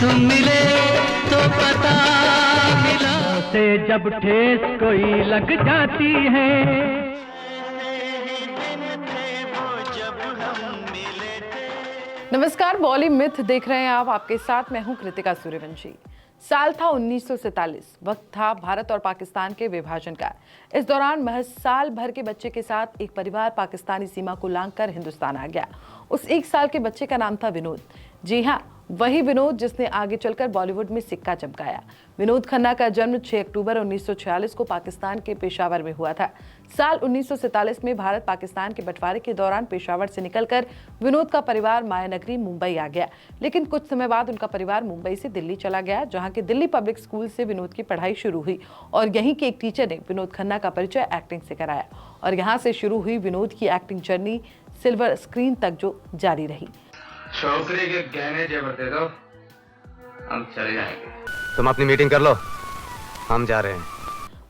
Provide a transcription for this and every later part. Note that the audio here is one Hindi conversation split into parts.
तुम मिले तो पता मिला से जब ठेस कोई लग जाती है। नमस्कार, बॉली मिथ देख रहे हैं आप। आपके साथ मैं हूं कृतिका सूर्यवंशी। साल था 1947। वक्त था भारत और पाकिस्तान के विभाजन का। इस दौरान महज साल भर के बच्चे के साथ एक परिवार पाकिस्तानी सीमा को लांघकर हिंदुस्तान आ गया। उस 1 साल के बच्चे का नाम था विनोद। जी हाँ, वही विनोद जिसने आगे चलकर बॉलीवुड में सिक्का चमकाया। विनोद खन्ना का जन्म 6 अक्टूबर 1946 को पाकिस्तान के पेशावर में हुआ था। साल 1947 में भारत पाकिस्तान के बंटवारे के दौरान पेशावर से निकलकर विनोद का परिवार मायानगरी मुंबई आ गया। लेकिन कुछ समय बाद उनका परिवार मुंबई से दिल्ली चला गया, जहां के दिल्ली पब्लिक स्कूल से विनोद की पढ़ाई शुरू हुई और यहीं के एक टीचर ने विनोद खन्ना का परिचय एक्टिंग से कराया और यहाँ से शुरू हुई विनोद की एक्टिंग जर्नी सिल्वर स्क्रीन तक जो जारी रही। छोकरी के गहने जेवर दे दो, हम चले जाएंगे। तुम अपनी मीटिंग कर लो, हम जा रहे हैं।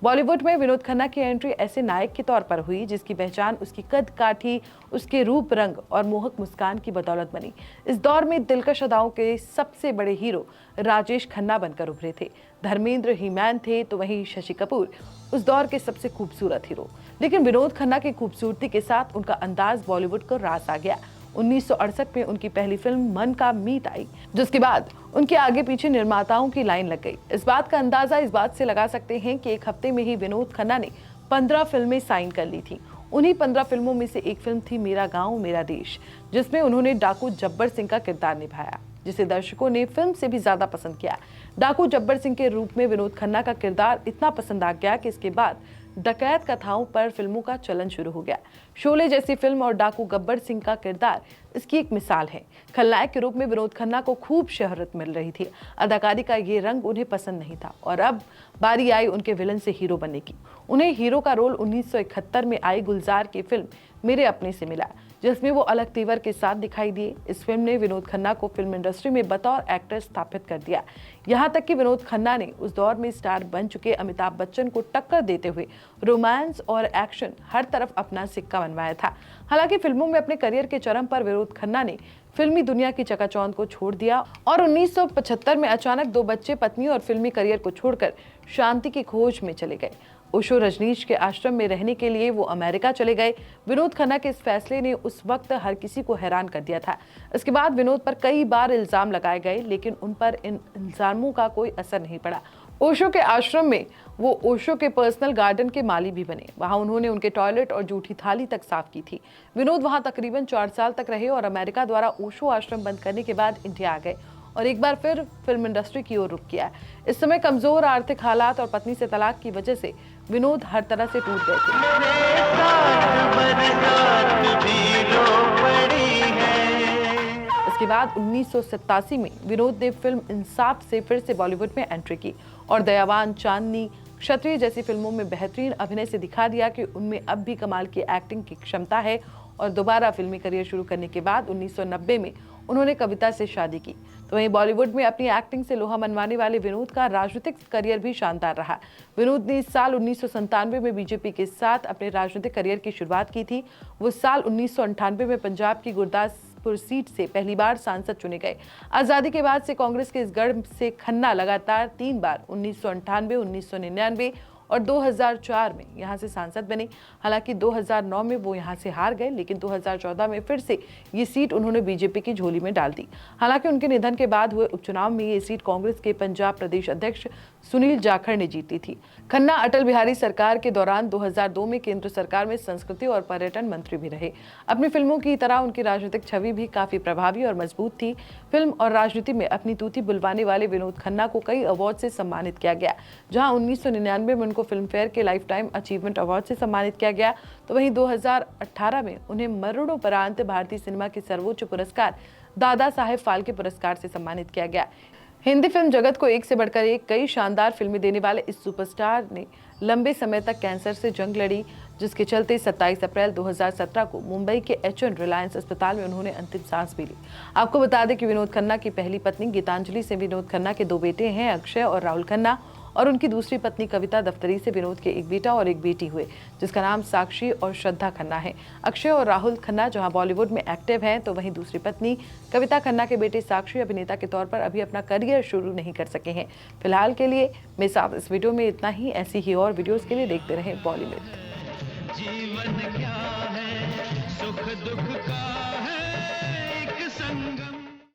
बॉलीवुड में विनोद खन्ना की एंट्री ऐसे नायक के तौर पर हुई जिसकी पहचान उसकी कद काठी, उसके रूप रंग और मोहक मुस्कान की बदौलत बनी। इस दौर में दिलकश अदाओं के सबसे बड़े हीरो राजेश खन्ना बनकर उभरे थे। धर्मेंद्र हीमैन थे तो वहीं शशि कपूर उस दौर के सबसे खूबसूरत हीरो। लेकिन विनोद खन्ना की खूबसूरती के साथ उनका अंदाज बॉलीवुड को रास आ गया। 1968 में उनकी पहली फिल्म मन का मीत आई, जिसके बाद उनके आगे पीछे निर्माताओं की लाइन लग गई। इस बात का अंदाजा इस बात से लगा सकते हैं कि एक हफ्ते में ही विनोद खन्ना ने 15 फिल्में साइन कर ली थी। उन्हीं 15 फिल्मों में से एक फिल्म थी मेरा गांव मेरा देश, जिसमें उन्होंने डाकू जब्बर सिंह का किरदार निभाया, जिसे दर्शकों ने फिल्म से भी ज्यादा पसंद किया। डाकू जब्बर सिंह के रूप में विनोद खन्ना का किरदार इतना पसंद आ गया कि इसके बाद डकैत कथाओं पर फिल्मों का चलन शुरू हो गया। शोले जैसी फिल्म और डाकू गब्बर सिंह का किरदार इसकी एक मिसाल है। खलनायक के रूप में विनोद खन्ना को खूब शोहरत मिल रही थी। अदाकारी का ये रंग उन्हें पसंद नहीं था और अब बारी आई उनके विलन से हीरो बनने की। उन्हें हीरो का रोल 1971 में आई गुलजार की फिल्म मेरे अपने से मिला, जिसमें वो अलग तेवर के साथ दिखाई दिए। इस फिल्म ने विनोद खन्ना को फिल्म इंडस्ट्री में बतौर एक्टर स्थापित कर दिया। यहाँ तक कि विनोद खन्ना ने उस दौर में स्टार बन चुके अमिताभ बच्चन को टक्कर देते हुए रोमांस और एक्शन हर तरफ अपना सिक्का बनवाया था। हालांकि फिल्मों में अपने करियर के चरम पर विनोद खन्ना ने फिल्मी दुनिया की चकाचौंध को छोड़ दिया और 1975 में अचानक 2 बच्चे, पत्नी और फिल्मी करियर को छोड़कर शांति की खोज में चले गए। ओशो रजनीश के आश्रम में रहने के लिए वो अमेरिका चले गए। विनोद खन्ना के इस फैसले ने उस वक्त हर किसी को हैरान कर दिया था। इसके बाद विनोद पर कई बार इल्जाम लगाए गए, लेकिन उन पर इन इल्जामों का कोई असर नहीं पड़ा। ओशो के आश्रम में वो ओशो के पर्सनल गार्डन के माली भी बने। वहां उन्होंने उनके टॉयलेट और जूठी थाली तक साफ की थी। विनोद वहां तकरीबन 4 साल तक रहे और अमेरिका द्वारा ओशो आश्रम बंद करने के बाद इंडिया आ गए और एक बार फिर फिल्म इंडस्ट्री की ओर रुख किया। इस समय कमजोर आर्थिक हालात और पत्नी से तलाक की वजह से विनोद हर तरह से टूट गए थे। इसके बाद 1987 में विनोद ने फिल्म इंसाफ से फिर से बॉलीवुड में एंट्री की और दयावान, चांदनी, क्षत्रिय जैसी फिल्मों में बेहतरीन अभिनय से दिखा दिया कि उनमें अब भी कमाल की एक्टिंग की क्षमता है। और दोबारा फिल्मी करियर शुरू करने के बाद 1990 में उन्होंने कविता से शादी की। तो वहीं बॉलीवुड में अपनी एक्टिंग से लोहा मनवाने वाले विनोद का राजनीतिक करियर भी शानदार रहा। विनोद ने इस साल 1997 में बीजेपी के साथ अपने राजनीतिक करियर की शुरुआत की थी। वो साल 1998 में पंजाब की गुरदासपुर सीट से पहली बार सांसद चुने गए। आज़ादी के बाद से कांग्रेस के इस गढ़ से खन्ना लगातार 3 बार 1998, 1999 और 2004 में यहां से सांसद बने। हालांकि 2009 में वो यहां से हार गए, लेकिन 2014 में फिर से ये सीट उन्होंने बीजेपी की झोली में डाल दी। हालांकि उनके निधन के बाद हुए उपचुनाव में ये सीट कांग्रेस के पंजाब प्रदेश अध्यक्ष सुनील जाखड़ ने जीती थी। खन्ना अटल बिहारी सरकार के दौरान 2002 में केंद्र सरकार में संस्कृति और पर्यटन मंत्री भी रहे। अपनी फिल्मों की तरह उनकी राजनीतिक छवि भी काफी प्रभावी और मजबूत थी। फिल्म और राजनीति में अपनी तूती बुलवाने वाले विनोद खन्ना को कई अवार्ड से सम्मानित किया गया, जहां 1999 में उनको फिल्म फेयर के लाइफ टाइम अचीवमेंट अवार्ड से सम्मानित किया गया। तो वहीं 2018 में उन्हें मरणोपरांत भारतीय सिनेमा के सर्वोच्च पुरस्कार दादा साहेब फाल्के पुरस्कार से सम्मानित किया गया। हिंदी फिल्म जगत को एक से बढ़कर एक कई शानदार फिल्में देने वाले इस सुपरस्टार ने लंबे समय तक कैंसर से जंग लड़ी, जिसके चलते 27 अप्रैल 2017 को मुंबई के एचएन रिलायंस अस्पताल में उन्होंने अंतिम सांस भी ली। आपको बता दें कि विनोद खन्ना की पहली पत्नी गीतांजलि से विनोद खन्ना के 2 बेटे हैं, अक्षय और राहुल खन्ना, और उनकी दूसरी पत्नी कविता दफ्तरी से विनोद के एक बेटा और एक बेटी हुए, जिसका नाम साक्षी और श्रद्धा खन्ना है। अक्षय और राहुल खन्ना जहां बॉलीवुड में एक्टिव हैं, तो वहीं दूसरी पत्नी कविता खन्ना के बेटे साक्षी अभिनेता के तौर पर अभी अपना करियर शुरू नहीं कर सके हैं। फिलहाल के लिए मेरे साथ इस वीडियो में इतना ही। ऐसी ही और वीडियोस के लिए देखते रहें बॉलीवुड। जीवन क्या है, सुख दुख का है एक संगम।